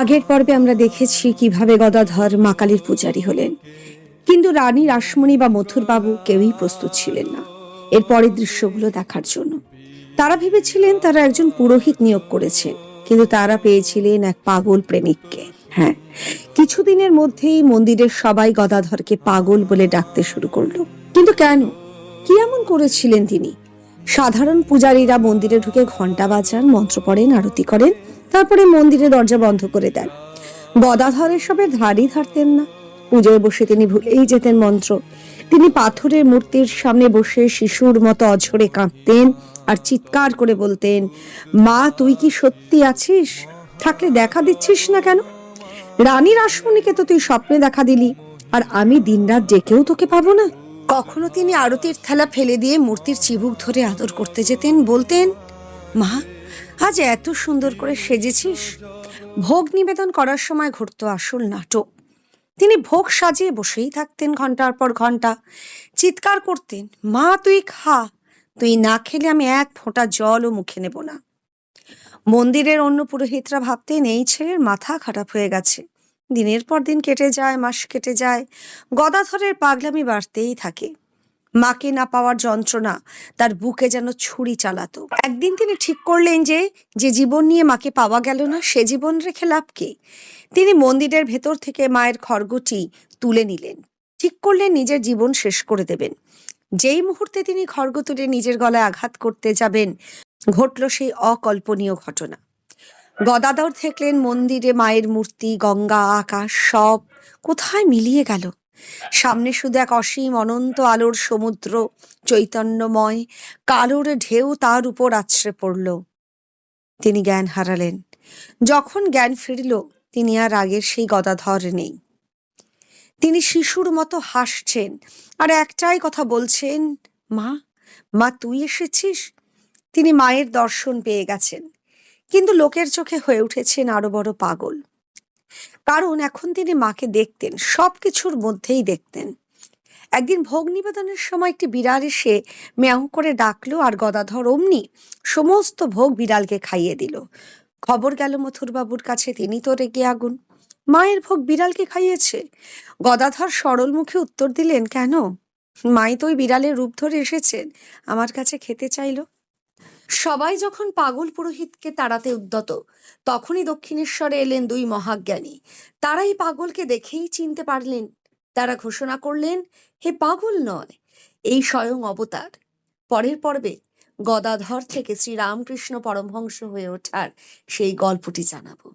আগের পর্বে আমরা দেখেছি কিভাবে গদাধর মা কালীর পূজারী হলেন, কিন্তু রানী রাসমণি বা মথুরবাবু কেউই প্রস্তুত ছিলেন না এর পরের দৃশ্যগুলো দেখার জন্য। তারা ভেবেছিলেন তারা একজন পুরোহিত নিয়োগ করেছেন, কিন্তু তারা পেয়েছিলেন এক পাগল প্রেমিককে। হ্যাঁ, কিছুদিনের মধ্যেই মন্দিরের সবাই গদাধরকে পাগল বলে ডাকতে শুরু করলো। কিন্তু কেন, কি এমন করেছিলেন তিনি? সাধারণ পূজারীরা মন্দিরে ঢুকে ঘন্টা বাজান, মন্ত্র পড়েন, আরতি করেন, তারপরে মন্দিরে দরজা বন্ধ করে দেন। গদাধর এসবের ধারই ধারতেন না। পুজোয় বসে তিনি ভুলেই যেতেন মন্ত্র। তিনি পাথরের মূর্তির সামনে বসে শিশুর মতো অঝরে কাঁদতেন আর চিৎকার করে বলতেন, মা তুই কি সত্যি আছিস? থাকলে দেখা দিচ্ছিস না কেন? রানী রাসমণিকে তো তুই স্বপ্নে দেখা দিলি, আর আমি দিনরাত ডেকেও তোকে পাবো না। কখনো তিনি আরতির থালা ফেলে দিয়ে মূর্তির চিবুক ধরে আদর করতে যেতেন, বলতেন, মা আজ এত সুন্দর করে সেজেছিস। ভোগ নিবেদন করার সময় ঘটতো আসল নাটক। তিনি ভোগ সাজিয়ে বসেই থাকতেন ঘন্টার পর ঘন্টা, চিৎকার করতেন, মা তুই খা, তুই না খেলে আমি এক ফোঁটা জলও মুখে নেব না। মন্দিরের অন্য পুরোহিতরা ভাবতেন এই ছেলের মাথা খারাপ হয়ে গেছে। দিনের পর দিন কেটে যায়, মাস কেটে যায়, গদাধরের পাগলামি বাড়তেই থাকে। মাকে না পাওয়ার যন্ত্রণা তার বুকে যেন ছুরি চালাতো। একদিন তিনি ঠিক করলেন যে যে জীবন নিয়ে মাকে পাওয়া গেল না, সে জীবন রেখে লাভ কি। তিনি মন্দিরের ভেতর থেকে মায়ের খড়গটি তুলে নিলেন। ঠিক করলেন নিজের জীবন শেষ করে দেবেন। যেই মুহূর্তে তিনি খড়গ তুলে নিজের গলায় আঘাত করতে যাবেন, ঘটল সেই অকল্পনীয় ঘটনা। গদাধর দেখলেন মন্দিরে মায়ের মূর্তি, গঙ্গা, আকাশ সব কোথায় মিলিয়ে গেল। সামনে শুধু এক অসীম অনন্ত আলোর সমুদ্র, চৈতন্যময় কালোর ঢেউ তার উপর আছড়ে পড়ল। তিনি জ্ঞান হারালেন। যখন জ্ঞান ফিরল, তিনি আর আগের সেই গদাধর নেই। তিনি শিশুর মতো হাসছেন আর একটাই কথা বলছেন, মা, মা তুই এসেছিস। তিনি মায়ের দর্শন পেয়ে গেছেন, কিন্তু লোকের চোখে হয়ে উঠেছেন আরো বড় পাগল। কারণ এখন তিনি মাকে দেখতেন, সবকিছুর মধ্যেই দেখতেন। একদিন ভোগ নিবেদনের সময় একটি বিড়াল এসে ম্যাও করে ডাকলো, আর গদাধর অমনি সমস্ত ভোগ বিড়ালকে খাইয়ে দিল। খবর গেল মথুরবাবুর কাছে, তিনি তো রেগে আগুন। মায়ের ভোগ বিড়ালকে খাইয়েছে। গদাধর সরল মুখে উত্তর দিলেন, কেন? মাই তো ওই বিড়ালের রূপ ধরে এসেছেন, আমার কাছে খেতে চাইল। সবাই যখন পাগল পুরোহিতকে তাড়াতে উদ্যত, তখনই দক্ষিণেশ্বরে এলেন দুই মহাজ্ঞানী। তারা এই পাগলকে দেখেই চিনতে পারলেন। তারা ঘোষণা করলেন, হে পাগল নয়, এই স্বয়ং অবতার। পরের পর্বে গদাধর থেকে শ্রীরামকৃষ্ণ পরমহংস হয়ে ওঠার সেই গল্পটি জানাবো।